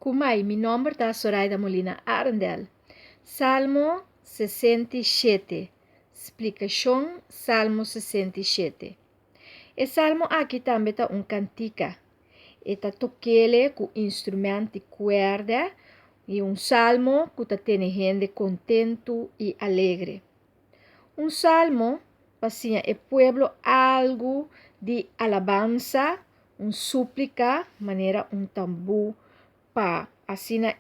Kumai, mi nome é Zoraida Molina Arendel. Salmo 67. Explicação Salmo 67. E salmo aqui também está cantica. Está toquele com instrumento de cuerda e salmo que está tendo gente contento e alegre. Salmo pasia el pueblo algo de alabanza, súplica, manera tambor pa asina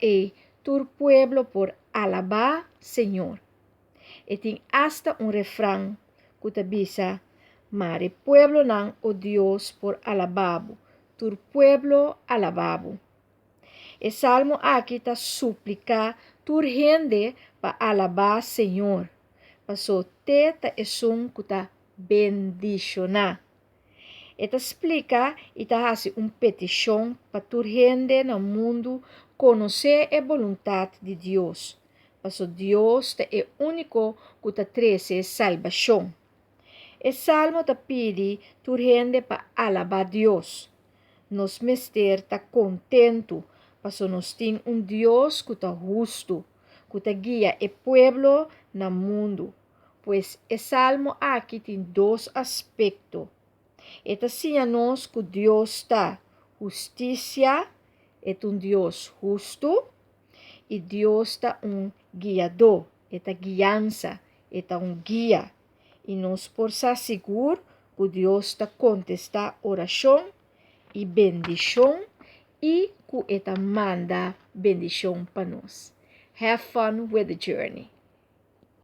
tu pueblo por alabar Señor. E tem hasta refrão que te bisa, mare pueblo nan o Dios por alababo, tu pueblo alababo. E salmo aqui ta súplica tu gente pa alabar Señor. Paso teta que ta bendicionar. Eta explica e ta hace petição para tu gente no mundo conhecer a vontade de Deus. Paso Deus é único que ta traze salvação. E salmo ta pede tu gente para alabar Deus. Nos mester ta contento, paso nos tem Deus que ta justo, que ta guia o pueblo no mundo. Pues el salmo aqui tem dois aspectos. Eta nos que Deus está justiça, é Deus justo, e Deus está guiador, eta guiança, eta guia. E nos por seguro que Deus está contestar oração e bendição e que eta manda bendição para nós. Have fun with the journey.